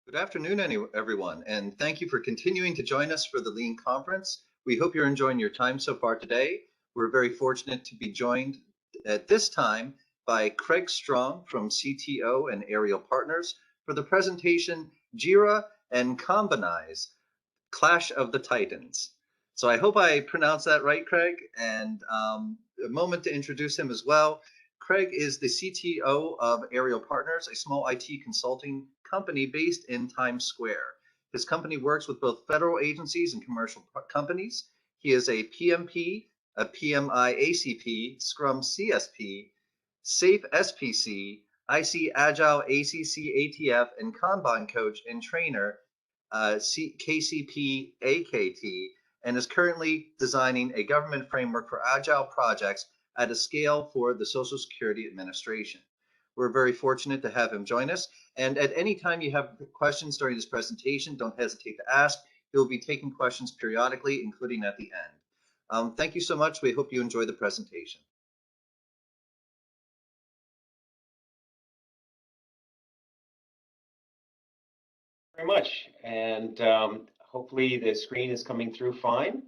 Good afternoon, everyone, and thank you for continuing to join us for the Lean Conference. We hope you're enjoying your time so far today. We're very fortunate to be joined at this time by Craeg Strong from CTO and Ariel Partners for the presentation Jira and Kanbanize, Clash of the Titans. So I hope I pronounced that right, Craeg, and a moment to introduce him as well. Craeg is the CTO of Ariel Partners, a small IT consulting company based in Times Square. His company works with both federal agencies and commercial companies. He is a PMP, a PMI ACP, Scrum CSP, SAFe SPC, IC Agile ACC ATF, and Kanban coach and trainer, KCP AKT, and is currently designing a government framework for Agile projects at a scale for the Social Security Administration. We're very fortunate to have him join us. And at any time you have questions during this presentation, don't hesitate to ask. He'll be taking questions periodically, including at the end. Thank you so much. We hope you enjoy the presentation. Very much, and hopefully the screen is coming through fine,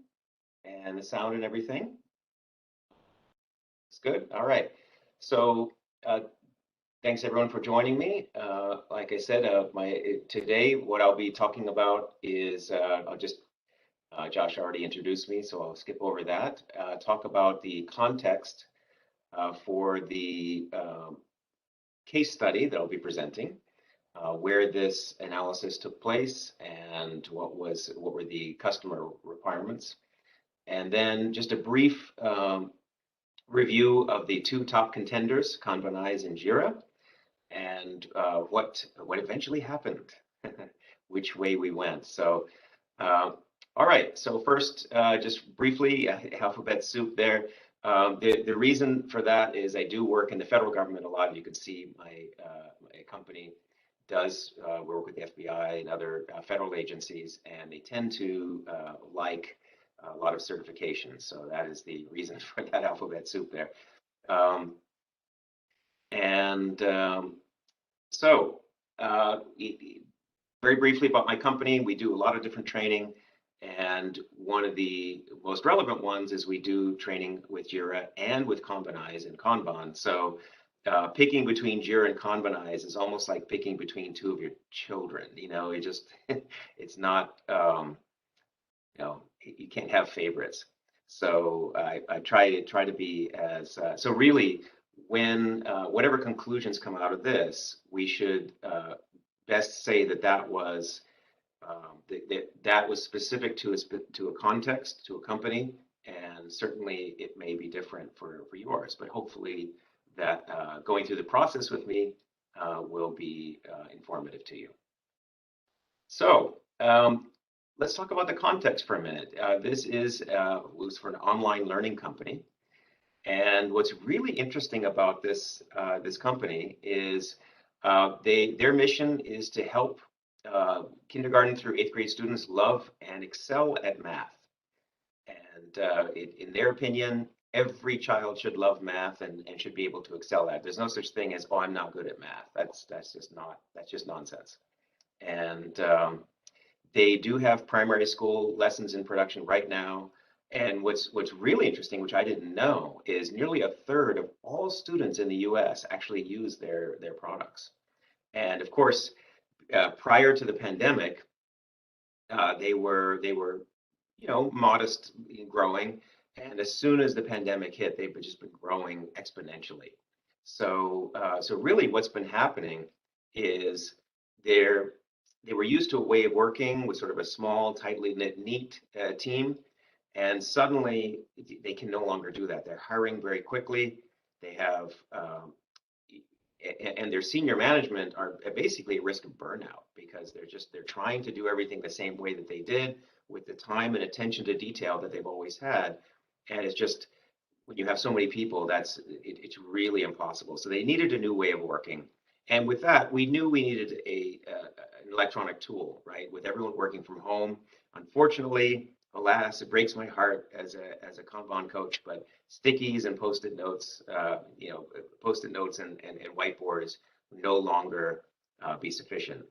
and the sound and everything. It's good. All right. So thanks everyone for joining me. Like I said, today what I'll be talking about is Josh already introduced me, so I'll skip over that. Talk about the context for the case study that I'll be presenting. Where this analysis took place and what were the customer requirements, and then just a brief review of the two top contenders, Kanbanize and Jira, and what eventually happened, which way we went. So, all right. So first, just briefly, alphabet soup there. The reason for that is I do work in the federal government a lot. You can see my company does work with the FBI and other federal agencies, and they tend to like a lot of certifications. So that is the reason for that alphabet soup there. So very briefly about my company, we do a lot of different training, and one of the most relevant ones is we do training with Jira and with Kanbanize and Kanban. So picking between Jira and Kanbanize is almost like picking between two of your children. It just it's not you can't have favorites. So I try to be as so really when whatever conclusions come out of this, we should best say that was that was specific to a context, to a company, and certainly it may be different for yours, but hopefully that going through the process with me will be informative to you. So let's talk about the context for a minute. This was for an online learning company, and what's really interesting about this company is their mission is to help kindergarten through 8th grade students love and excel at math. And in their opinion, every child should love math and should be able to excel at it. There's no such thing as, oh, I'm not good at math. That's just nonsense. And they do have primary school lessons in production right now. And what's really interesting, which I didn't know, is nearly a third of all students in the U.S. actually use their products. And of course, prior to the pandemic, they were modest in growing, and as soon as the pandemic hit, they've just been growing exponentially. So really, what's been happening is they were used to a way of working with sort of a small, tightly knit, neat team, and suddenly they can no longer do that. They're hiring very quickly. They have and their senior management are basically at risk of burnout because they're trying to do everything the same way that they did with the time and attention to detail that they've always had. And it's just, when you have so many people, it's really impossible. So they needed a new way of working. And with that, we knew we needed an electronic tool, right? With everyone working from home. Unfortunately, alas, it breaks my heart as a Kanban coach, but stickies and post-it notes, post-it notes and whiteboards no longer be sufficient.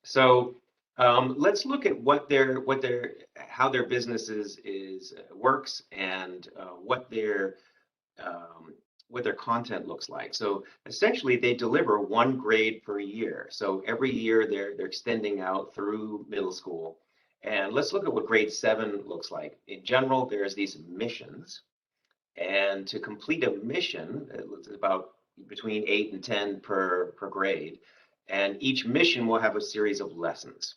So let's look at how their business works, and um, what their content looks like. So essentially, they deliver one grade per year. So every year they're extending out through middle school. And let's look at what grade 7 looks like. In general, there's these missions, and to complete a mission, it's about between 8 and 10 per grade. And each mission will have a series of lessons.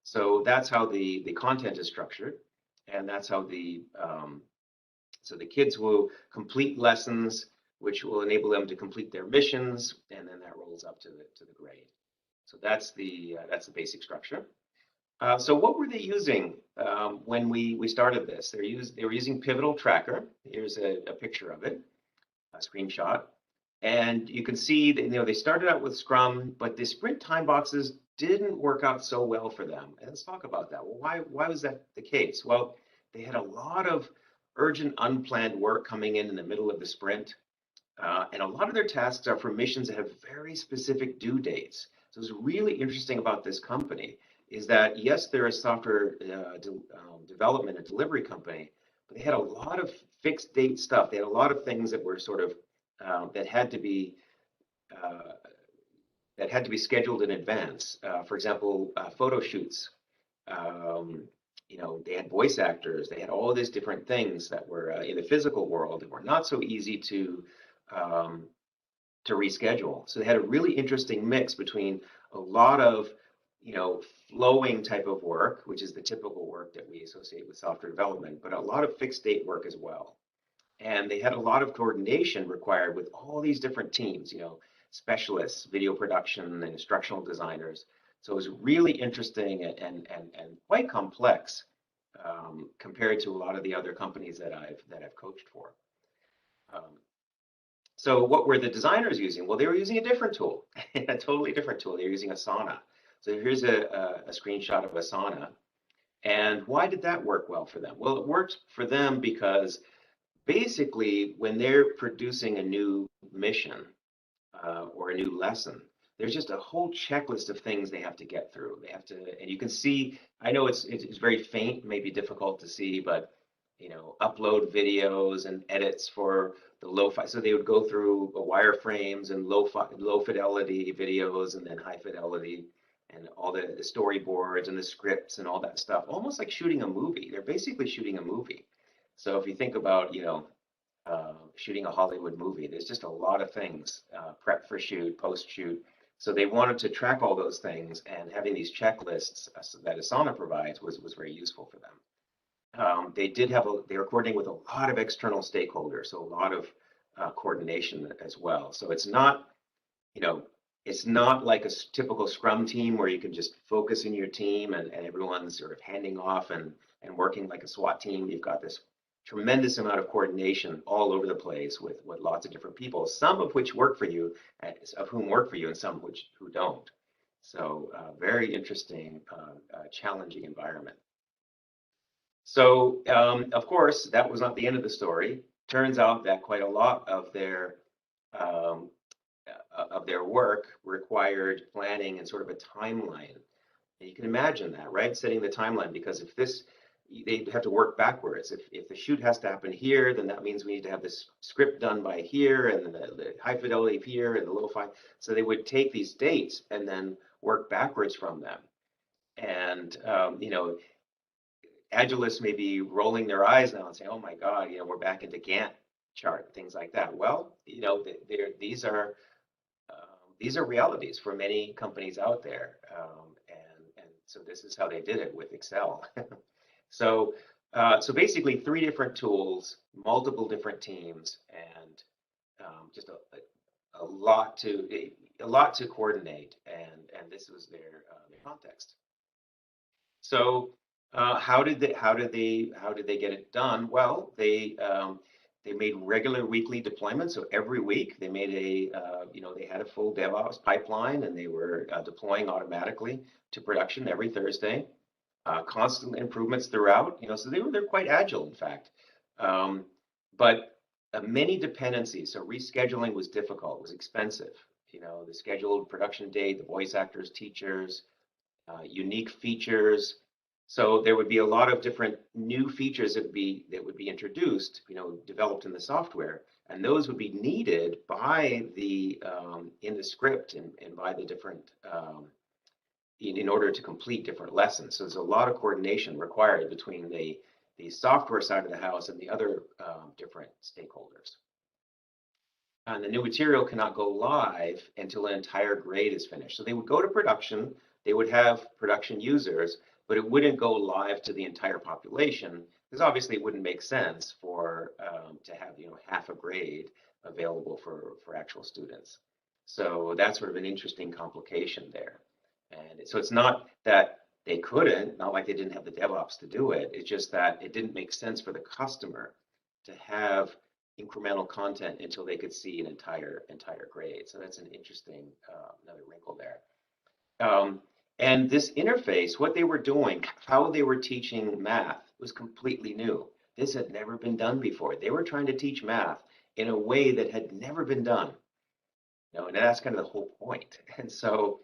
So that's how the content is structured. And that's how so the kids will complete lessons, which will enable them to complete their missions, and then that rolls up to the grade. So that's the basic structure. So what were they using when we started this? They were using Pivotal Tracker. Here's a picture of it, a screenshot. And you can see that, they started out with Scrum, but the sprint time boxes didn't work out so well for them. And let's talk about that. Well, why was that the case? Well, they had a lot of urgent, unplanned work coming in the middle of the sprint. And a lot of their tasks are for missions that have very specific due dates. So what's really interesting about this company is that, yes, they're a software development and delivery company, but they had a lot of fixed date stuff. They had a lot of things that were sort of that had to be uh, scheduled in advance. For example, photo shoots. Um, they had voice actors. They had all these different things that were in the physical world that were not so easy um, to reschedule. So they had a really interesting mix between a lot of, flowing type of work, which is the typical work that we associate with software development, but a lot of fixed date work as well. And they had a lot of coordination required with all these different teams, specialists, video production, and instructional designers. So it was really interesting and quite complex compared to a lot of the other companies that I've coached for. Um, so what were the designers using? Well, they were using a different tool, a totally different tool. They were using Asana. So here's a screenshot of Asana. And why did that work well for them? Well, it worked for them because basically, when they're producing a new mission or a new lesson, there's just a whole checklist of things they have to get through. They have to, and you can see. I know it's very faint, maybe difficult to see, but upload videos and edits for the lo-fi. So they would go through wireframes and low fidelity videos, and then high fidelity, and all the storyboards and the scripts and all that stuff. Almost like shooting a movie. They're basically shooting a movie. So if you think about, shooting a Hollywood movie, there's just a lot of things, prep for shoot, post shoot. So they wanted to track all those things, and having these checklists that Asana provides was very useful for them. They were coordinating with a lot of external stakeholders, so a lot of coordination as well. So you know, it's not like a typical Scrum team where you can just focus in your team and everyone's sort of handing off and working like a SWAT team. You've got this tremendous amount of coordination all over the place with lots of different people, some of which work for you, and some who don't. So very interesting, challenging environment. So of course, that was not the end of the story. Turns out that quite a lot um, of their work required planning and sort of a timeline. And you can imagine that, right? Setting the timeline, because they have to work backwards. If the shoot has to happen here, then that means we need to have this script done by here, and the high fidelity here, and the lo-fi. So they would take these dates and then work backwards from them. And Agilists may be rolling their eyes now and saying, "Oh my God, we're back into Gantt chart, things like that." Well, these are realities for many companies out there, and so this is how they did it with Excel. So so basically, 3 different tools, multiple different teams, and just a lot to coordinate, and this was their context. So how did they get it done? Well, they made regular weekly deployments. So every week they made they had a full DevOps pipeline, and they were deploying automatically to production every Thursday. Constant improvements throughout. So they're quite agile, in fact. But many dependencies. So rescheduling was difficult. Was expensive. The scheduled production date, the voice actors, teachers, unique features. So there would be a lot of different new features that would be introduced, developed in the software, and those would be needed by the in the script and by the different in order to complete different lessons. So there's a lot of coordination required between the software side of the house and the other different stakeholders. And the new material cannot go live until an entire grade is finished. So they would go to production, they would have production users, but it wouldn't go live to the entire population, because obviously it wouldn't make sense for to have half a grade available for actual students. So that's sort of an interesting complication there. And so it's not that they couldn't, not like they didn't have the DevOps to do it. It's just that it didn't make sense for the customer to have incremental content until they could see an entire grade. So that's an interesting another wrinkle there. And this interface, what they were doing, how they were teaching math was completely new. This had never been done before. They were trying to teach math in a way that had never been done. And that's kind of the whole point. And so,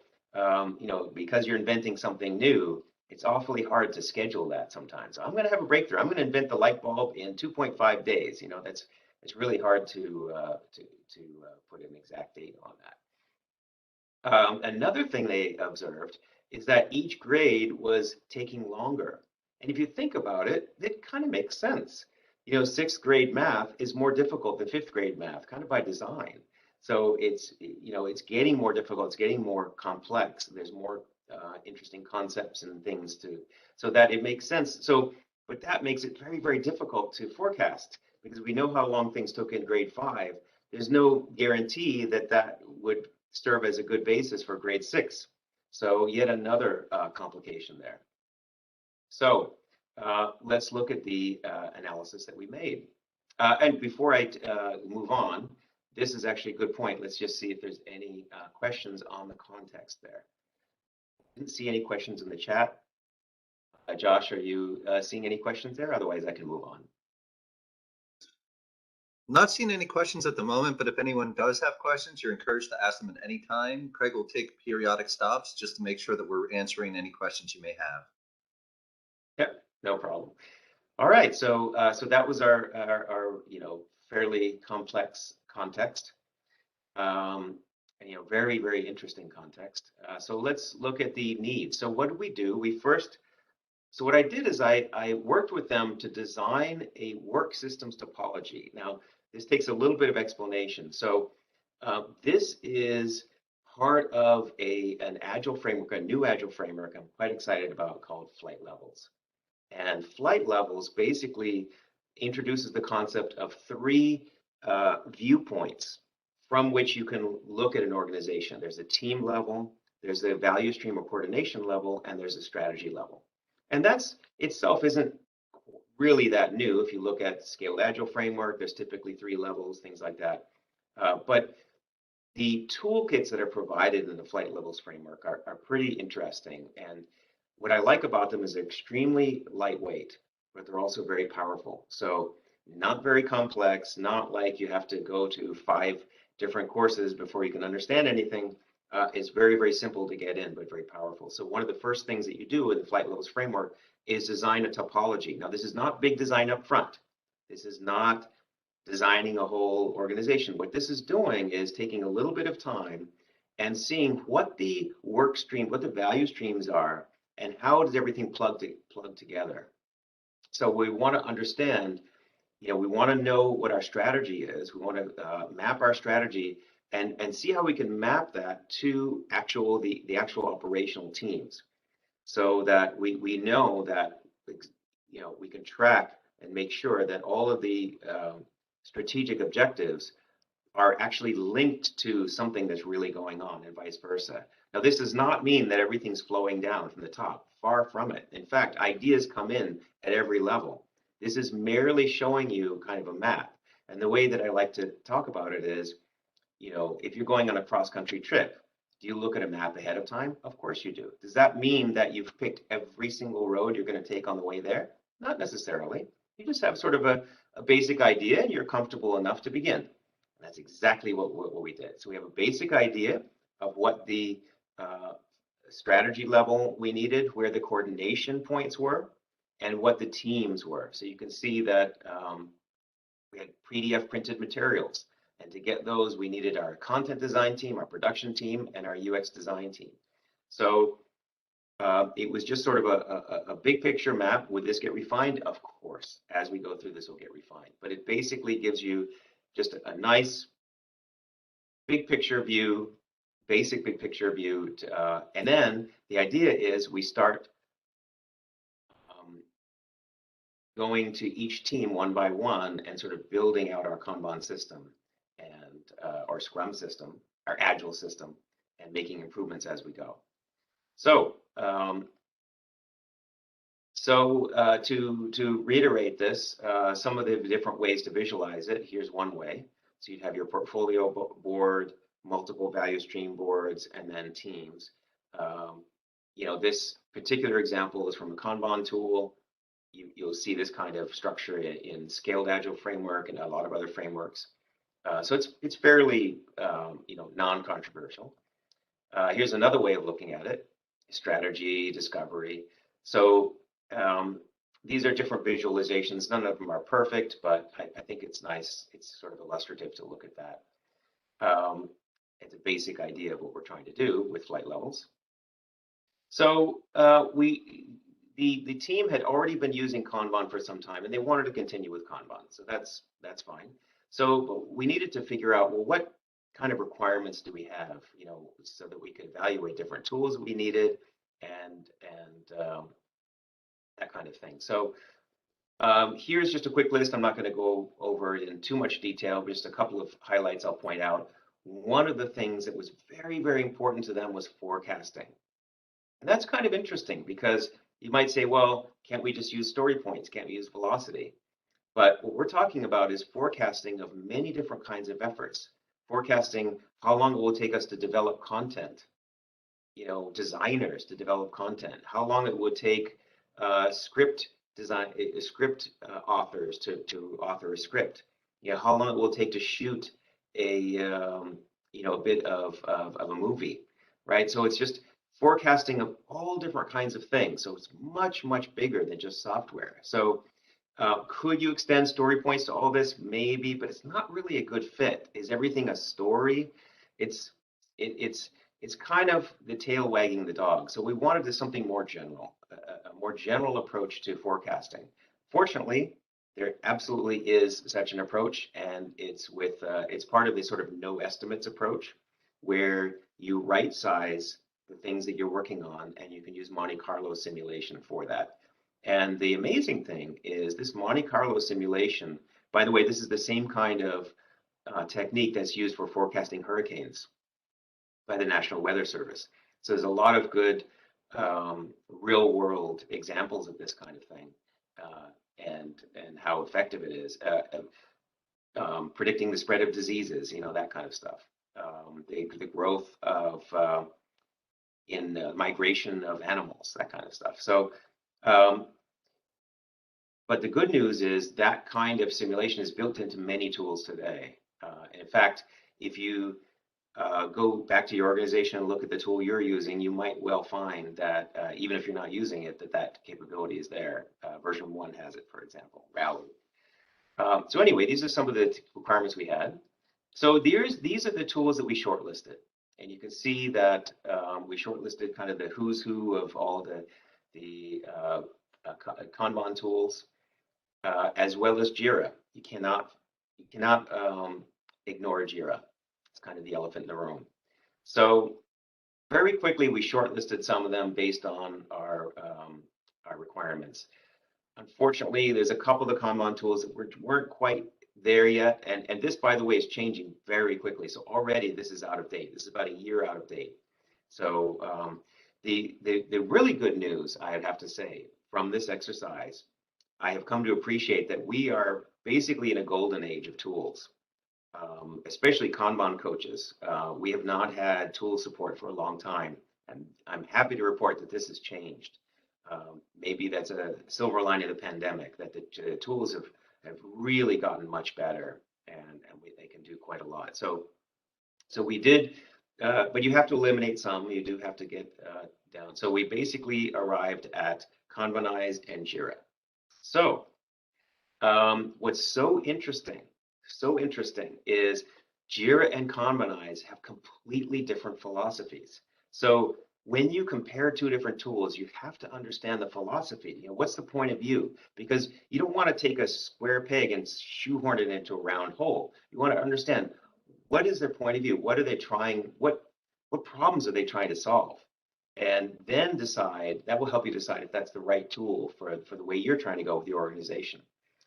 because you're inventing something new, it's awfully hard to schedule that sometimes. So I'm going to have a breakthrough. I'm going to invent the light bulb in 2.5 days. It's really hard to put an exact date on that. Another thing they observed is that each grade was taking longer. And if you think about it, it kind of makes sense. Sixth grade math is more difficult than fifth grade math, kind of by design. So it's getting more difficult, it's getting more complex. There's more interesting concepts and things so that it makes sense. But that makes it very, very difficult to forecast, because we know how long things took in grade 5. There's no guarantee that would serve as a good basis for grade 6. So yet another complication there. So let's look at the analysis that we made. And before I move on, this is actually a good point. Let's just see if there's any questions on the context there. Didn't see any questions in the chat. Josh, are you seeing any questions there? Otherwise, I can move on. Not seeing any questions at the moment, but if anyone does have questions, you're encouraged to ask them at any time. Craig will take periodic stops just to make sure that we're answering any questions you may have. Yep, no problem. All right, so that was our fairly complex context, and very, very interesting context. So let's look at the needs. So what did we do? So what I did is I worked with them to design a work systems topology. Now, this takes a little bit of explanation. So this is part of an Agile framework, a new Agile framework I'm quite excited about, called Flight Levels. And Flight Levels basically introduces the concept of 3 viewpoints from which you can look at an organization. There's a team level, there's the value stream or coordination level, and there's a strategy level. And that's itself isn't really that new. If you look at Scaled Agile framework, there's typically 3 levels, things like that. But the toolkits that are provided in the Flight Levels framework are pretty interesting. And what I like about them is they're extremely lightweight, but they're also very powerful. So not very complex, not like you have to go to 5 different courses before you can understand anything. It's very, very simple to get in, but very powerful. So one of the first things that you do in the Flight Levels framework is design a topology. Now, this is not big design up front. This is not designing a whole organization. What this is doing is taking a little bit of time and seeing what the work stream, what the value streams are, and how does everything plug together. So we want to understand, we want to know what our strategy is. We want to map our strategy and see how we can map that to the actual operational teams, so that we know that we can track and make sure that all of the strategic objectives are actually linked to something that's really going on, and vice versa. Now, this does not mean that everything's flowing down from the top. Far from it. In fact, ideas come in at every level. This is merely showing you kind of a map. And the way that I like to talk about it is, if you're going on a cross-country trip, do you look at a map ahead of time? Of course you do. Does that mean that you've picked every single road you're going to take on the way there? Not necessarily. You just have sort of a basic idea, and you're comfortable enough to begin. And that's exactly what we did. So we have a basic idea of what the strategy level we needed, where the coordination points were, and what the teams were. So you can see that we had PDF printed materials. And to get those, we needed our content design team, our production team, and our UX design team. So it was just sort of a big picture map. Would this get refined? Of course, as we go through this, will get refined. But it basically gives you just a nice big picture view, basic big picture view. And then the idea is we start going to each team one by one and sort of building out our Kanban system and our Scrum system, our Agile system, and making improvements as we go. So, to reiterate this, some of the different ways to visualize it, here's one way. So you'd have your portfolio board, multiple value stream boards, and then teams. You know, this particular example is from a Kanban tool. You'll see this kind of structure in Scaled Agile framework and a lot of other frameworks. So it's fairly you know, non-controversial. Here's another way of looking at it: strategy, discovery. So these are different visualizations. None of them are perfect, but I think it's nice. It's sort of illustrative to look at that. It's a basic idea of what we're trying to do with flight levels. So the team had already been using Kanban for some time, and they wanted to continue with Kanban. So that's fine. So we needed to figure out, well, what kind of requirements do we have, you know, so that we could evaluate different tools we needed and that kind of thing. So here's just a quick list. I'm not going to go over it in too much detail, but just a couple of highlights I'll point out. One of the things that was very, very important to them was forecasting. And that's kind of interesting because you might say, well, can't we just use story points? Can't we use velocity? But what we're talking about is forecasting of many different kinds of efforts. Forecasting how long it will take us to develop content, you know, designers to develop content, how long it would take script authors to author a script, you know, how long it will take to shoot a you know, a bit of a movie, right? So it's just forecasting of all different kinds of things. So it's much, much bigger than just software. So could you extend story points to all this? Maybe, but it's not really a good fit. Is everything a story? It's kind of the tail wagging the dog. So we wanted something more general, a more general approach to forecasting. Fortunately, there absolutely is such an approach, and it's part of the sort of no estimates approach, where you right size the things that you're working on, and you can use Monte Carlo simulation for that. And the amazing thing is this Monte Carlo simulation, by the way, this is the same kind of technique that's used for forecasting hurricanes by the National Weather Service. So there's a lot of good real world examples of this kind of thing and how effective it is. Predicting the spread of diseases, you know, that kind of stuff. The growth of in migration of animals, that kind of stuff. So, but the good news is that kind of simulation is built into many tools today. In fact, if you go back to your organization and look at the tool you're using, you might well find that even if you're not using it, that capability is there. Version 1 has it, for example, Rally. So anyway, these are some of the requirements we had. So these are the tools that we shortlisted. And you can see that we shortlisted kind of the who's who of all the Kanban tools, as well as Jira. You cannot ignore Jira. It's kind of the elephant in the room. So very quickly, we shortlisted some of them based on our requirements. Unfortunately, there's a couple of the Kanban tools that weren't quite there yet. And this, by the way, is changing very quickly. So already this is out of date. This is about a year out of date. So the really good news, I'd have to say, from this exercise, I have come to appreciate that we are basically in a golden age of tools, especially Kanban coaches. We have not had tool support for a long time. And I'm happy to report that this has changed. Maybe that's a silver lining of the pandemic, that the tools have really gotten much better, and they can do quite a lot. So we did but you have to eliminate some. You do have to get down. So we basically arrived at Kanbanize and Jira. So what's so interesting is Jira and Kanbanize have completely different philosophies. So when you compare two different tools, you have to understand the philosophy. You know, what's the point of view? Because you don't want to take a square peg and shoehorn it into a round hole. You want to understand what is their point of view? What are they trying? What problems are they trying to solve? And then decide, that will help you decide if that's the right tool for the way you're trying to go with your organization.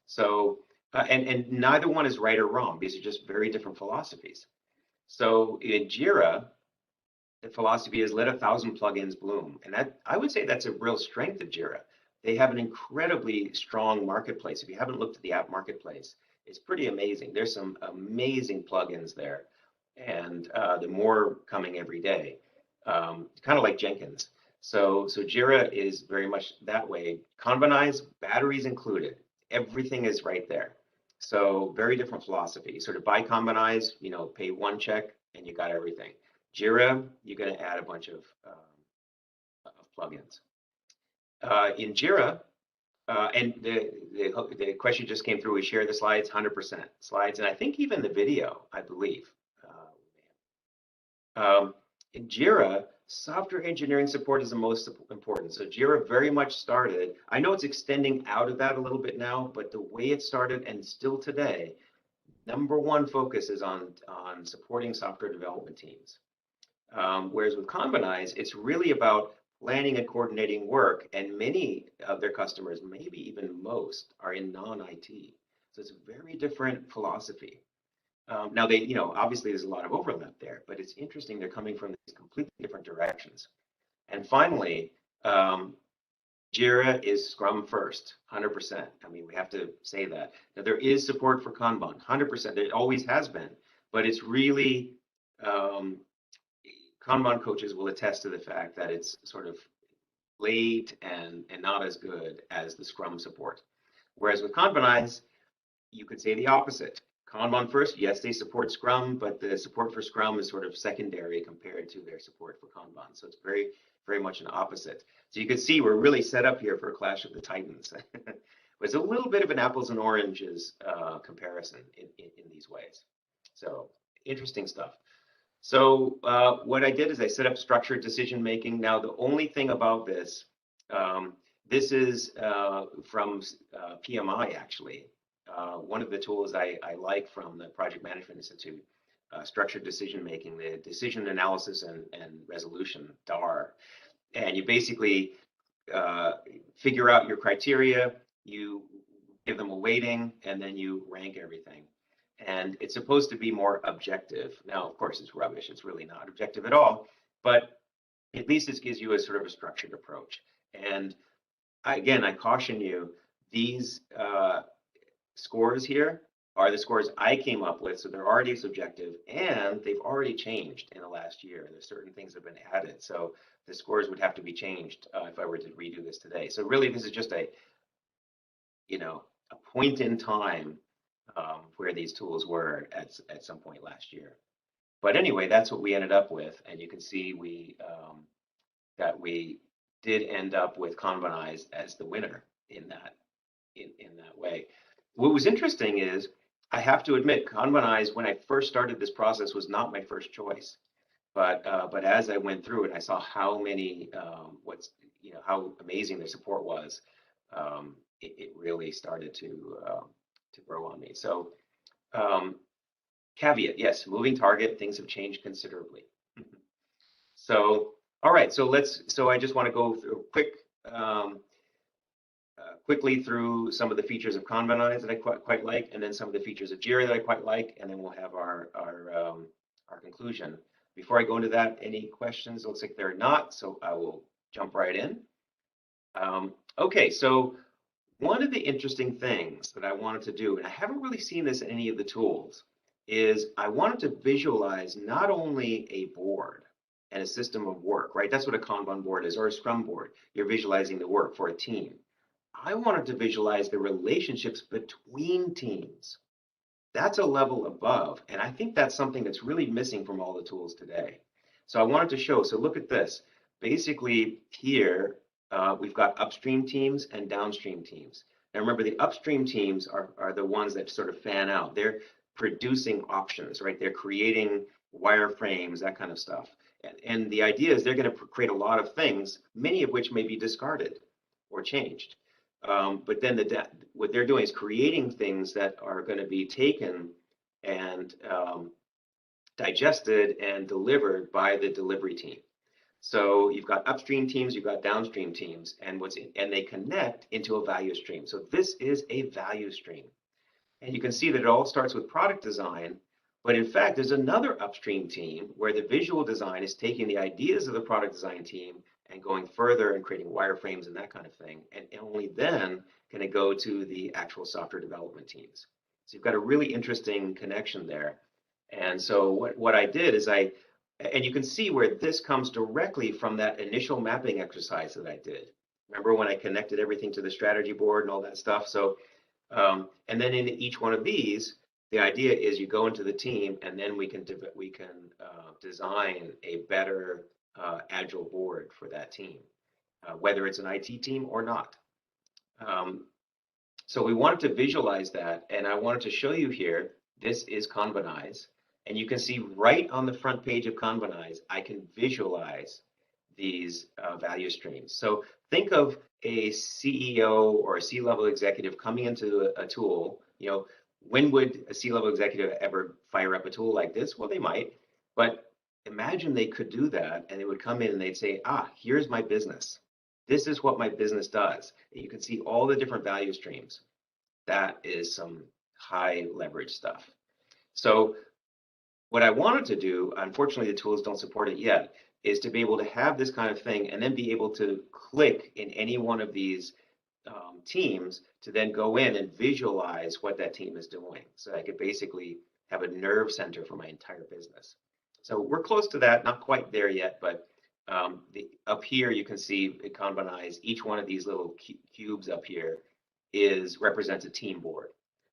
So, and neither one is right or wrong. These are just very different philosophies. So in Jira, the philosophy is let 1,000 plugins bloom. And that, I would say that's a real strength of Jira. They have an incredibly strong marketplace. If you haven't looked at the app marketplace, it's pretty amazing. There's some amazing plugins there, and the more coming every day, kind of like Jenkins. So Jira is very much that way. Kanbanize, batteries included. Everything is right there. So very different philosophy. You sort of buy Kanbanize, you know, pay one check, and you got everything. Jira, you're going to add a bunch of plugins. In Jira, and the question just came through, we share the slides, 100% slides, and I think even the video, I believe. In Jira, software engineering support is the most important. So Jira very much started, I know it's extending out of that a little bit now, but the way it started and still today, #1 focus is on supporting software development teams. Whereas with Kanbanize, it's really about planning and coordinating work, and many of their customers, maybe even most, are in non-IT. So it's a very different philosophy. Now they, you know, obviously there's a lot of overlap there, but it's interesting they're coming from these completely different directions. And finally, Jira is Scrum first, 100%. I mean, we have to say that. Now there is support for Kanban, 100%. There always has been, but it's really Kanban coaches will attest to the fact that it's sort of late and not as good as the Scrum support. Whereas with Kanbanize, you could say the opposite. Kanban first, yes, they support Scrum, but the support for Scrum is sort of secondary compared to their support for Kanban. So it's very, very much an opposite. So you can see we're really set up here for a clash of the titans. It's a little bit of an apples and oranges comparison in these ways. So interesting stuff. So what I did is I set up structured decision making. Now the only thing about this, this is from PMI actually. One of the tools I like from the Project Management Institute, structured decision making, the decision analysis and resolution, DAR. And you basically figure out your criteria, you give them a weighting, and then you rank everything. And it's supposed to be more objective. Now, of course, it's rubbish. It's really not objective at all. But at least it gives you a sort of a structured approach. And again, I caution you, these scores here are the scores I came up with. So they're already subjective, and they've already changed in the last year. There's certain things that have been added. So the scores would have to be changed if I were to redo this today. So really, this is just a, you know, a point in time where these tools were at some point last year. But anyway, that's what we ended up with, and you can see that we did end up with Kanbanize as the winner in that way. What was interesting is, I have to admit, Kanbanize, when I first started this process, was not my first choice. But as I went through it, I saw how many how amazing their support was. It really started to grow on me. So caveat, yes, moving target, things have changed considerably. So, all right, so I just want to go through quickly through some of the features of Kanbanize that I quite like, and then some of the features of Jira that I quite like, and then we'll have our conclusion. Before I go into that, any questions? Looks like there are not, so I will jump right in. Okay, so one of the interesting things that I wanted to do, and I haven't really seen this in any of the tools, is I wanted to visualize not only a board and a system of work, right? That's what a Kanban board is, or a Scrum board. You're visualizing the work for a team. I wanted to visualize the relationships between teams. That's a level above, and I think that's something that's really missing from all the tools today. So I wanted to show, so look at this. Basically here, we've got upstream teams and downstream teams. Now remember, the upstream teams are the ones that sort of fan out. They're producing options, right? They're creating wireframes, that kind of stuff. And the idea is they're going to create a lot of things, many of which may be discarded or changed. But then what they're doing is creating things that are going to be taken and digested and delivered by the delivery team. So you've got upstream teams, you've got downstream teams, and they connect into a value stream. So this is a value stream. And you can see that it all starts with product design, but in fact, there's another upstream team where the visual design is taking the ideas of the product design team and going further and creating wireframes and that kind of thing. And only then can it go to the actual software development teams. So you've got a really interesting connection there. And so what I did is and you can see where this comes directly from that initial mapping exercise that I did. Remember when I connected everything to the strategy board and all that stuff? So, and then in each one of these, the idea is you go into the team and then we can design a better Agile board for that team, whether it's an IT team or not. So we wanted to visualize that, and I wanted to show you here, this is Kanbanize. And you can see right on the front page of Kanbanize, I can visualize these value streams. So think of a CEO or a C-level executive coming into a tool. You know, when would a C-level executive ever fire up a tool like this? Well, they might, but imagine they could do that and they would come in and they'd say, here's my business. This is what my business does. And you can see all the different value streams. That is some high leverage stuff. So what I wanted to do, unfortunately, the tools don't support it yet, is to be able to have this kind of thing and then be able to click in any one of these teams to then go in and visualize what that team is doing. So I could basically have a nerve center for my entire business. So we're close to that, not quite there yet, but up here you can see it Kanbanize. Each one of these little cubes up here represents a team board.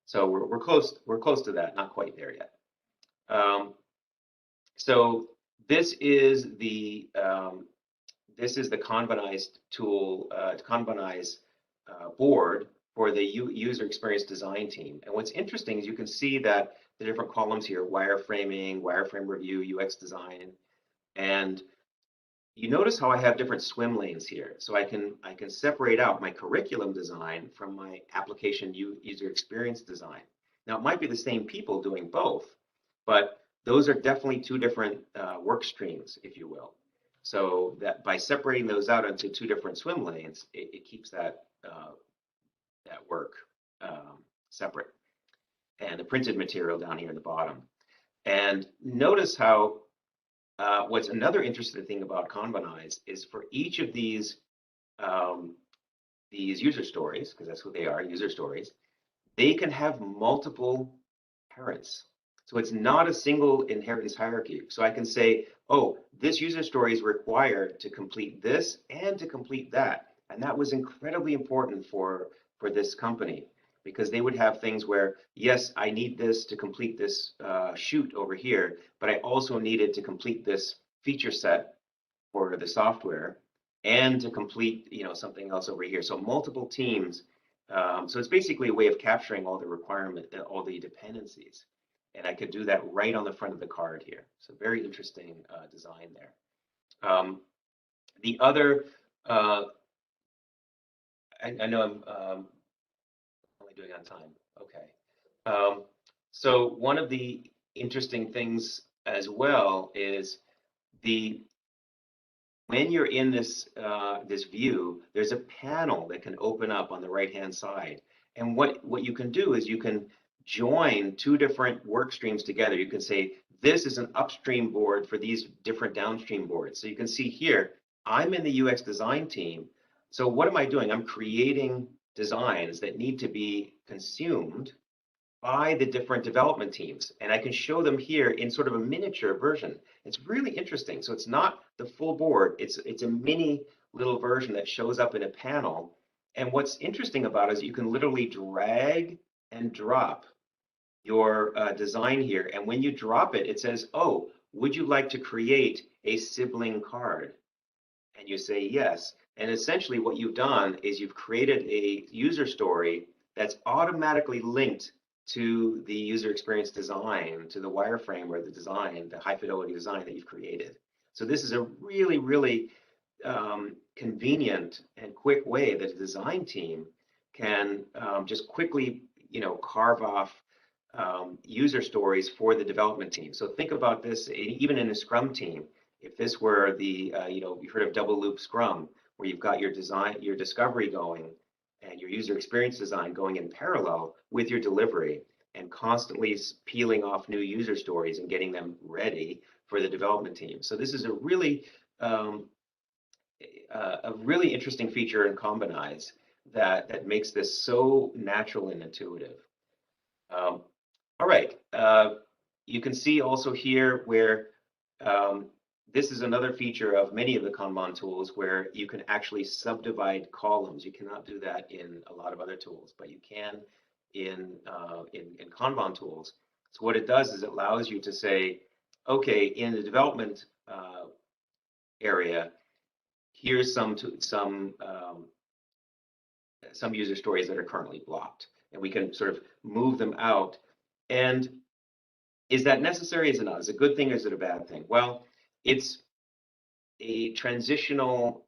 So we're close to that, not quite there yet. So this is the Kanbanize tool, Kanbanize board for the user experience design team. And what's interesting is you can see that the different columns here: wireframing, wireframe review, UX design, and you notice how I have different swim lanes here. So I can separate out my curriculum design from my application user experience design. Now it might be the same people doing both, but those are definitely two different work streams, if you will. So that by separating those out into two different swim lanes, it keeps that work separate. And the printed material down here in the bottom. And notice how what's another interesting thing about Kanbanize is for each of these user stories, because that's what they are, user stories, they can have multiple parents. So it's not a single inheritance hierarchy. So I can say, oh, this user story is required to complete this and to complete that. And that was incredibly important for this company, because they would have things where, yes, I need this to complete this shoot over here, but I also needed to complete this feature set for the software and to complete, something else over here. So multiple teams. So it's basically a way of capturing all the all the dependencies. And I could do that right on the front of the card here. So very interesting design there. The other, I know I'm only doing on time. Okay. So one of the interesting things as well is when you're in this view, there's a panel that can open up on the right-hand side. And what you can do is you can join two different work streams together. You can say, this is an upstream board for these different downstream boards. So you can see here, I'm in the UX design team. So what am I doing? I'm creating designs that need to be consumed by the different development teams. And I can show them here in sort of a miniature version. It's really interesting. So it's not the full board. It's a mini little version that shows up in a panel. And what's interesting about it is you can literally drag and drop your design here. And when you drop it, it says, oh, would you like to create a sibling card? And you say yes. And essentially what you've done is you've created a user story that's automatically linked to the user experience design, to the wireframe or the design, the high fidelity design that you've created. So this is a really, really convenient and quick way that a design team can just quickly, carve off user stories for the development team. So think about this, even in a Scrum team. If this were the, you've heard of double loop Scrum, where you've got your design, your discovery going, and your user experience design going in parallel with your delivery, and constantly peeling off new user stories and getting them ready for the development team. So this is a really interesting feature in Kanbanize that makes this so natural and intuitive. All right, you can see also here where this is another feature of many of the Kanban tools where you can actually subdivide columns. You cannot do that in a lot of other tools, but you can in Kanban tools. So what it does is it allows you to say, okay, in the development area, here's some user stories that are currently blocked, and we can sort of move them out. And is that necessary? Is it not? Is it a good thing or is it a bad thing? Well, it's a transitional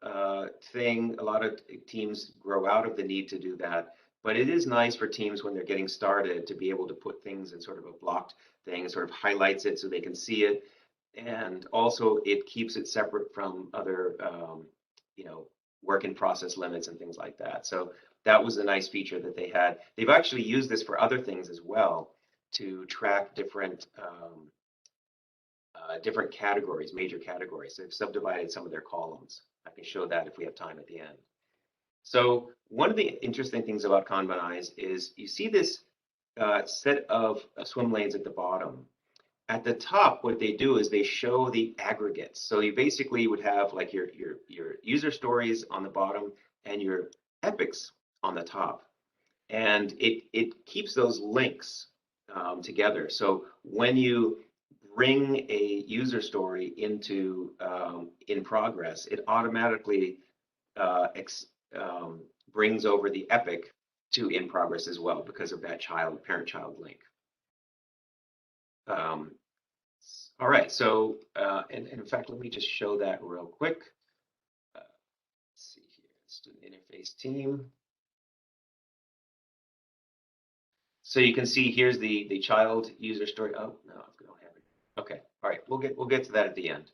thing. A lot of teams grow out of the need to do that, but it is nice for teams when they're getting started to be able to put things in sort of a blocked thing. It sort of highlights it so they can see it, and also it keeps it separate from other work in process limits and things like that. So that was a nice feature that they had. They've actually used this for other things as well, to track different different categories, major categories. So they've subdivided some of their columns. I can show that if we have time at the end. So one of the interesting things about Kanbanize is you see this set of swim lanes at the bottom. At the top, what they do is they show the aggregates. So you basically would have like your user stories on the bottom and your epics on the top. And it keeps those links together. So when you bring a user story into in progress, it automatically brings over the epic to in progress as well because of that parent-child link. All right, so and in fact, let me just show that real quick. Let's see here, student interface team. So you can see here's the child user story. Oh no, I don't have it. Okay, all right, we'll get to that at the end.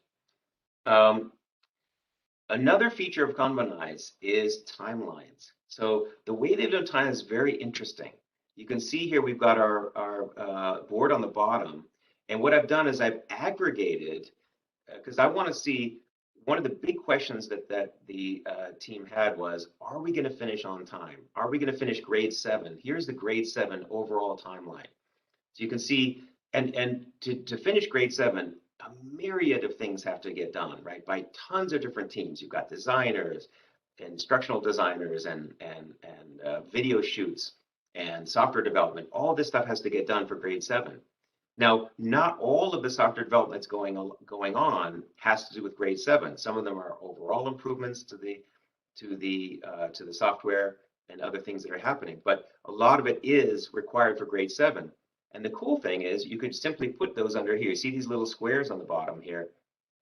Another feature of Kanbanize is timelines. So the way they've done time is very interesting. You can see here we've got our board on the bottom, and what I've done is I've aggregated because I want to see. One of the big questions that the team had was, are we going to finish on time? Are we going to finish grade 7? Here's the grade 7 overall timeline. So you can see, and to finish grade 7, a myriad of things have to get done, right? By tons of different teams. You've got designers, instructional designers, and video shoots, and software development. All this stuff has to get done for grade 7. Now, not all of the software development that's going on has to do with grade 7. Some of them are overall improvements to the software and other things that are happening, but a lot of it is required for grade 7. And the cool thing is you could simply put those under here. You see these little squares on the bottom here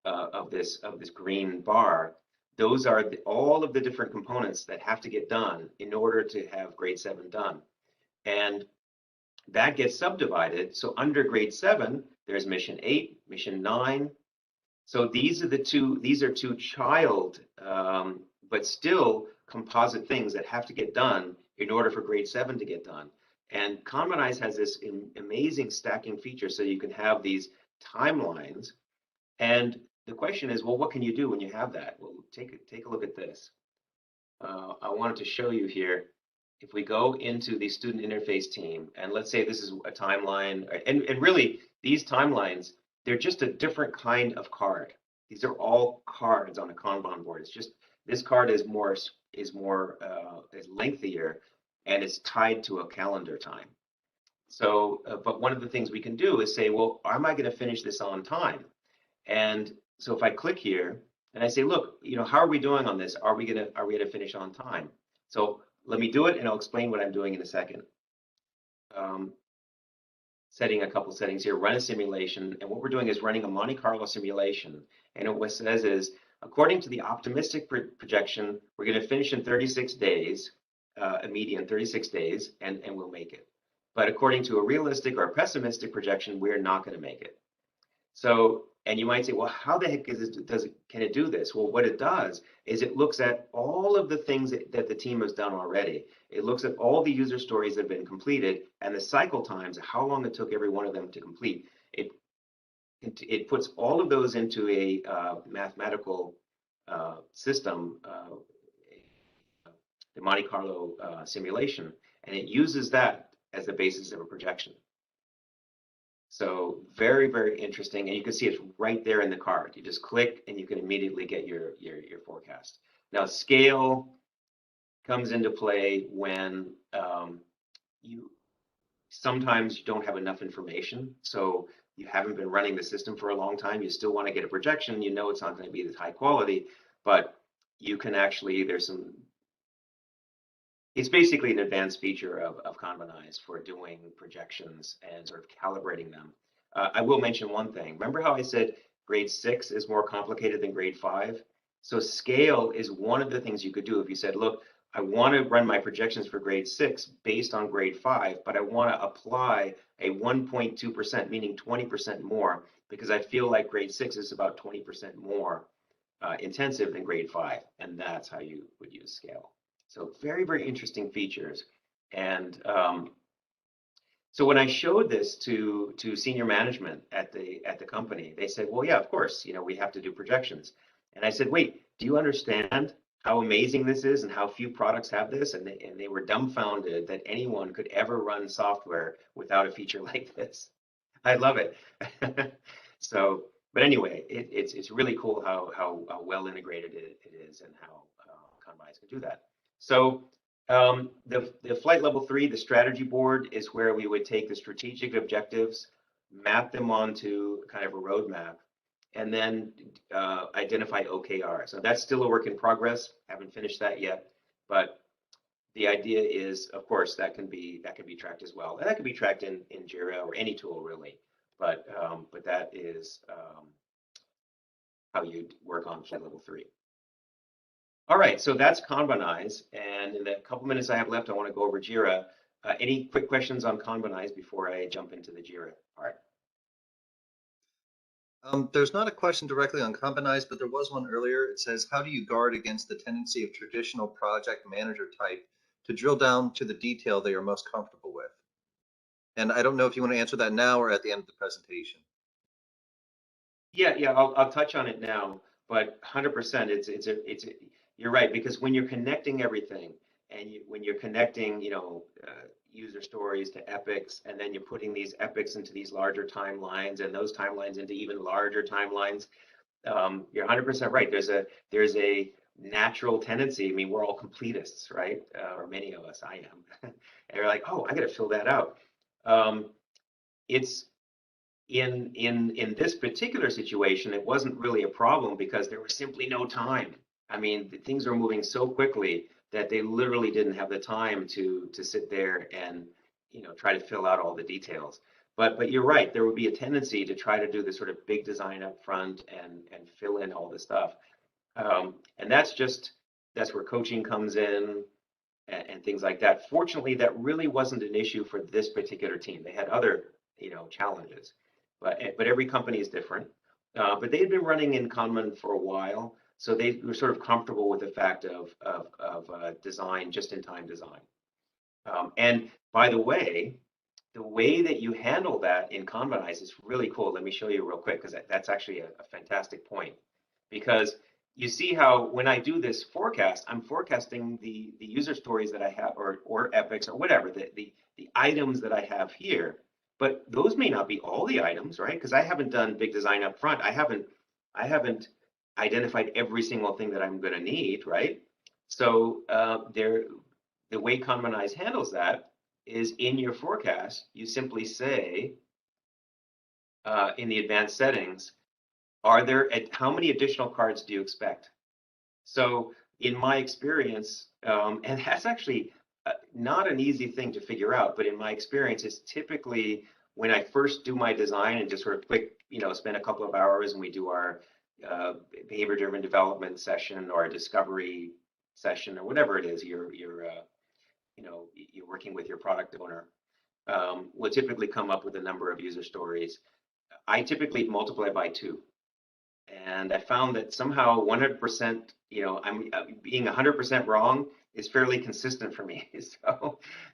of this green bar. Those are all of the different components that have to get done in order to have grade 7 done. And that gets subdivided. So under grade 7, there's mission 8, mission 9. So these are two child, but still composite things that have to get done in order for grade 7 to get done. And Kanbanize has this amazing stacking feature, so you can have these timelines. And the question is, well, what can you do when you have that? Well, take a look at this. I wanted to show you here. If we go into the student interface team, and let's say this is a timeline, and really these timelines, they're just a different kind of card. These are all cards on a Kanban board. It's just this card is lengthier, and it's tied to a calendar time. So, but one of the things we can do is say, well, am I going to finish this on time? And so if I click here and I say, look, how are we doing on this? Are we gonna finish on time? So let me do it, and I'll explain what I'm doing in a second. Setting a couple settings here, run a simulation, and what we're doing is running a Monte Carlo simulation. And what it says is, according to the optimistic projection, we're going to finish in 36 days, a median 36 days, and we'll make it. But according to a realistic or a pessimistic projection, we're not going to make it. So, and you might say, well, how the heck can it do this? Well, what it does is it looks at all of the things that the team has done already. It looks at all the user stories that have been completed and the cycle times, how long it took every one of them to complete. It puts all of those into a mathematical system, the Monte Carlo simulation, and it uses that as the basis of a projection. So very, very interesting. And you can see it's right there in the card. You just click and you can immediately get your forecast. Now, scale comes into play when sometimes you don't have enough information. So you haven't been running the system for a long time. You still want to get a projection. You know it's not going to be as high quality, but you can actually, it's basically an advanced feature of Kanbanize for doing projections and sort of calibrating them. I will mention one thing. Remember how I said grade 6 is more complicated than grade 5? So scale is one of the things you could do if you said, look, I want to run my projections for grade 6 based on grade 5, but I want to apply a 1.2%, meaning 20% more, because I feel like grade 6 is about 20% more intensive than grade 5, and that's how you would use scale. So very, very interesting features. And so when I showed this to senior management at the company, they said, well, yeah, of course, we have to do projections. And I said, wait, do you understand how amazing this is and how few products have this? And they were dumbfounded that anyone could ever run software without a feature like this. I love it. So, but anyway, it's really cool how well integrated it is and how Kanbanize can do that. So the flight level 3, the strategy board, is where we would take the strategic objectives, map them onto kind of a roadmap, and then identify OKR. So that's still a work in progress. Haven't finished that yet, but the idea is, of course, that can be tracked as well, and that can be tracked in Jira or any tool really. But that is how you work on flight level 3. All right, so that's Kanbanize, and in the couple minutes I have left, I want to go over Jira. Any quick questions on Kanbanize before I jump into the Jira part? There's not a question directly on Kanbanize, but there was one earlier. It says, how do you guard against the tendency of traditional project manager type to drill down to the detail they are most comfortable with? And I don't know if you want to answer that now or at the end of the presentation. Yeah, I'll touch on it now, but 100%, you're right, because when you're connecting everything, and when you're connecting, user stories to epics, and then you're putting these epics into these larger timelines, and those timelines into even larger timelines, you're 100% right. There's a natural tendency. I mean, we're all completists, right? Or many of us, I am. And you're like, oh, I got to fill that out. It's in this particular situation, it wasn't really a problem because there was simply no time. I mean, things are moving so quickly that they literally didn't have the time to sit there and try to fill out all the details. But you're right, there would be a tendency to try to do this sort of big design up front and fill in all the stuff. And that's where coaching comes in and things like that. Fortunately, that really wasn't an issue for this particular team. They had other challenges. But every company is different. But they had been running in Kanban for a while, so they were sort of comfortable with the fact of design, just-in-time design. And by the way that you handle that in Kanbanize is really cool. Let me show you real quick, because that's actually a fantastic point. Because you see how when I do this forecast, I'm forecasting the user stories that I have, or epics, or whatever, the items that I have here. But those may not be all the items, right? Because I haven't done big design up front. I haven't identified every single thing that I'm going to need, right? So the way Kanbanize handles that is in your forecast, you simply say in the advanced settings, how many additional cards do you expect? So in my experience, and that's actually not an easy thing to figure out, but in my experience, it's typically when I first do my design and just sort of quick, spend a couple of hours and we do our behavior-driven development session or a discovery session or whatever it is you're working with your product owner. We'll typically come up with a number of user stories. I typically multiply by 2. And I found that somehow 100%, I'm being 100% wrong is fairly consistent for me.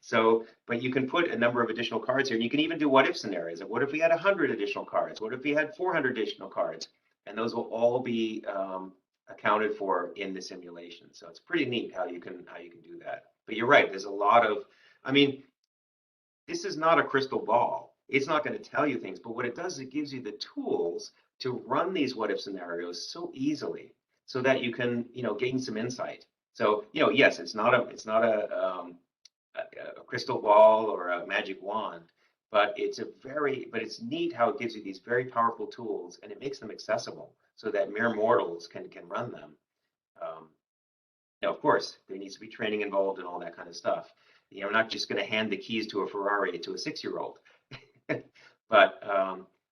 But you can put a number of additional cards here, and you can even do what if scenarios. What if we had 100 additional cards? What if we had 400 additional cards? And those will all be accounted for in the simulation. So it's pretty neat how you can do that. But you're right. There's a lot of, this is not a crystal ball. It's not going to tell you things, but what it does is it gives you the tools to run these what if scenarios so easily, so that you can gain some insight. So yes, it's not a crystal ball or a magic wand, but it's neat how it gives you these very powerful tools, and it makes them accessible so that mere mortals can run them. Now, of course, there needs to be training involved and all that kind of stuff. We're not just going to hand the keys to a Ferrari to a 6-year-old.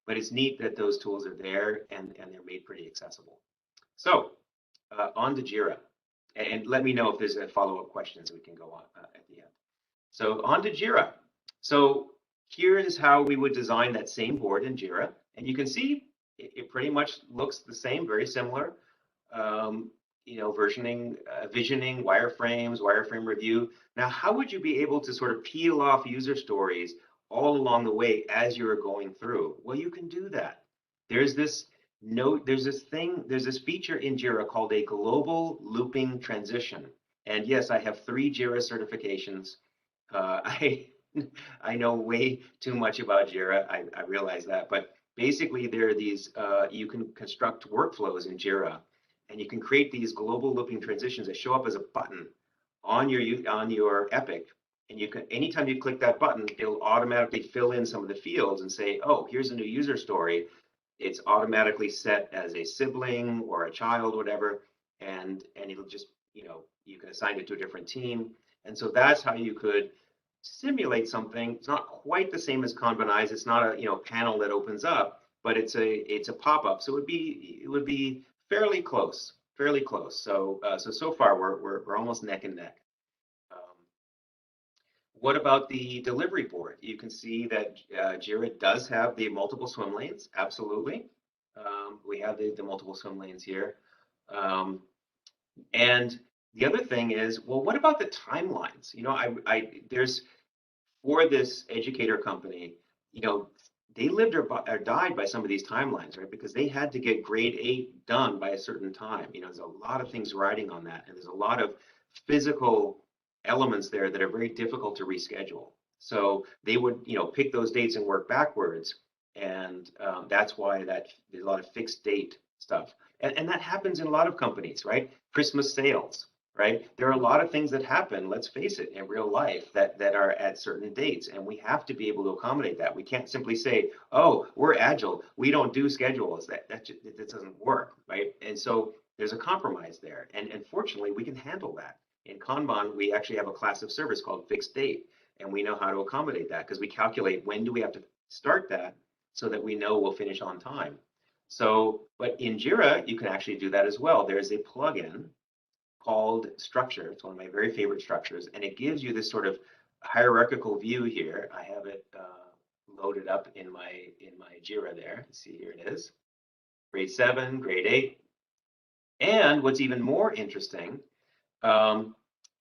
But it's neat that those tools are there and they're made pretty accessible. So on to Jira, and let me know if there's a follow-up questions we can go on at the end. So on to Jira. So here is how we would design that same board in Jira, and you can see it pretty much looks the same, very similar. Versioning, visioning, wireframes, wireframe review. Now, how would you be able to sort of peel off user stories all along the way as you're going through? Well, you can do that. There's this feature in Jira called a global looping transition. And yes, I have 3 Jira certifications. I know way too much about Jira. I realize that, but basically there are these, you can construct workflows in Jira, and you can create these global looping transitions that show up as a button on your Epic. And you can, anytime you click that button, it'll automatically fill in some of the fields and say, oh, here's a new user story. It's automatically set as a sibling or a child, whatever, and it'll just, you can assign it to a different team. And so that's how you could simulate something. It's not quite the same as Kanbanize. It's not a panel that opens up, but it's a pop-up. So it would be fairly close. So far we're almost neck and neck. What about the delivery board? You can see that Jira does have the multiple swim lanes. Absolutely. We have the multiple swim lanes here. And the other thing is, well, what about the timelines? There's, for this educator company, they lived or died by some of these timelines, right? Because they had to get grade 8 done by a certain time. There's a lot of things riding on that, and there's a lot of physical elements there that are very difficult to reschedule. So they would, pick those dates and work backwards, and that's why there's a lot of fixed date stuff. And that happens in a lot of companies, right? Christmas sales, right? There are a lot of things that happen, let's face it, in real life that are at certain dates, and we have to be able to accommodate that. We can't simply say, oh, we're Agile, we don't do schedules. That doesn't work, right? And so there's a compromise there, and fortunately, we can handle that. In Kanban, we actually have a class of service called fixed date, and we know how to accommodate that because we calculate when do we have to start that so that we know we'll finish on time. So, but in Jira, you can actually do that as well. There's a plugin called Structure. It's one of my very favorite structures, and it gives you this sort of hierarchical view here. I have it loaded up in my Jira there. See, here it is. Grade 7, grade 8. And what's even more interesting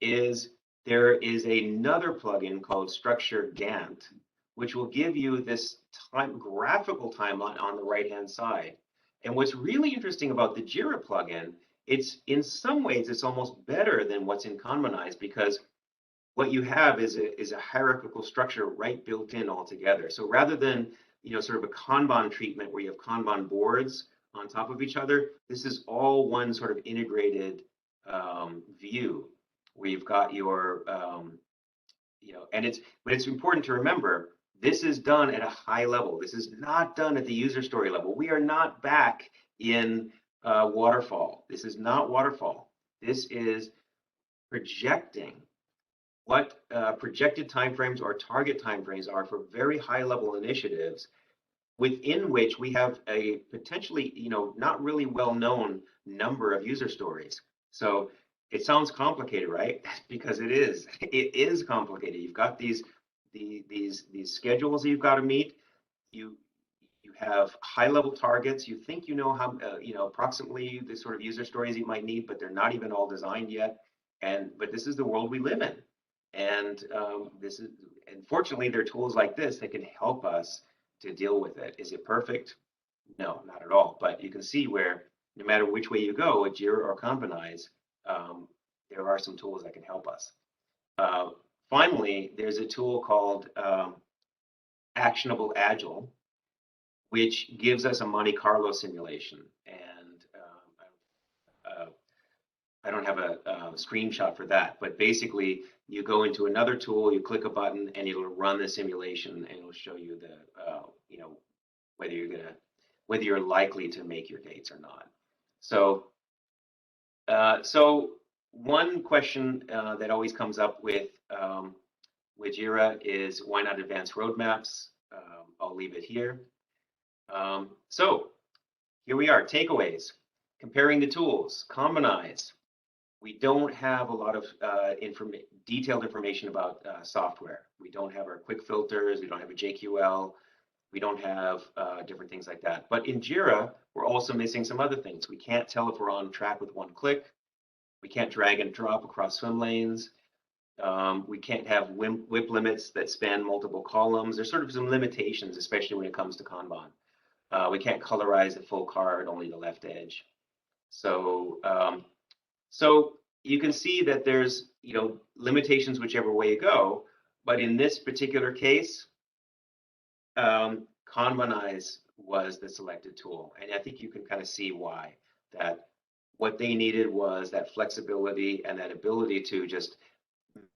is there is another plugin called Structure.Gantt, which will give you this graphical timeline on the right-hand side. And what's really interesting about the Jira plugin, it's in some ways it's almost better than what's in Kanbanize, because what you have is a hierarchical structure right built in altogether. So rather than sort of a Kanban treatment where you have Kanban boards on top of each other, this is all one sort of integrated view where you've got your but it's important to remember this is done at a high level. This is not done at the user story level. We are not back in waterfall. This is not waterfall. This is projecting what projected timeframes or target timeframes are for very high-level initiatives within which we have a potentially, not really well-known number of user stories. So it sounds complicated, right? Because it is. It is complicated. You've got these schedules that you've got to meet. You have high-level targets. You think you know how approximately the sort of user stories you might need, but they're not even all designed yet. But this is the world we live in, and fortunately there are tools like this that can help us to deal with it. Is it perfect? No, not at all. But you can see where no matter which way you go, with Jira or Kanbanize, there are some tools that can help us. Finally, there's a tool called Actionable Agile, which gives us a Monte Carlo simulation. And I don't have a screenshot for that, but basically you go into another tool, you click a button, and it'll run the simulation, and it'll show you the whether you're likely to make your dates or not. So one question that always comes up with Jira is, why not advanced roadmaps? I'll leave it here. So here we are, takeaways. Comparing the tools, Kanbanize. We don't have a lot of detailed information about software. We don't have our quick filters. We don't have a JQL. We don't have different things like that. But in Jira, we're also missing some other things. We can't tell if we're on track with one click. We can't drag and drop across swim lanes. We can't have WIP limits that span multiple columns. There's sort of some limitations, especially when it comes to Kanban. We can't colorize the full card, only the left edge. So you can see that there's limitations whichever way you go. But in this particular case, Kanbanize was the selected tool, and I think you can kind of see why. That what they needed was that flexibility and that ability to just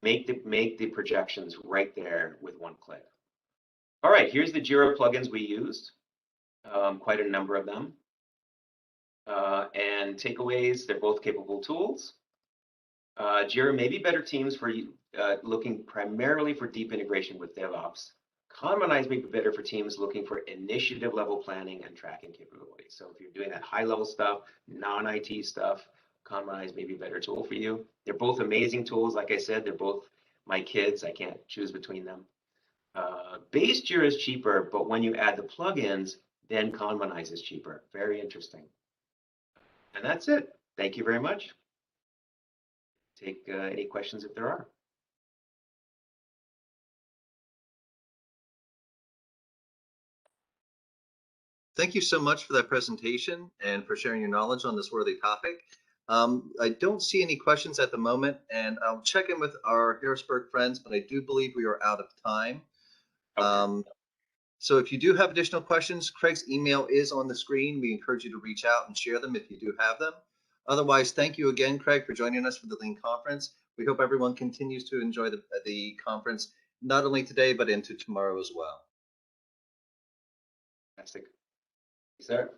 make the projections right there with one click. All right, here's the Jira plugins we used, quite a number of them. And takeaways, they're both capable tools. Jira may be better teams for looking primarily for deep integration with DevOps. Kanbanize may be better for teams looking for initiative level planning and tracking capabilities. So if you're doing that high level stuff, non-IT stuff, Kanbanize may be a better tool for you. They're both amazing tools. Like I said, they're both my kids. I can't choose between them. Base Jira is cheaper, but when you add the plugins, then Kanbanize is cheaper. Very interesting. And that's it. Thank you very much. Take any questions if there are. Thank you so much for that presentation and for sharing your knowledge on this worthy topic. I don't see any questions at the moment, and I'll check in with our Harrisburg friends, but I do believe we are out of time. Okay. So if you do have additional questions, Craig's email is on the screen. We encourage you to reach out and share them if you do have them. Otherwise, thank you again, Craig, for joining us for the Lean Conference. We hope everyone continues to enjoy the conference, not only today, but into tomorrow as well. Fantastic. Yes, sir.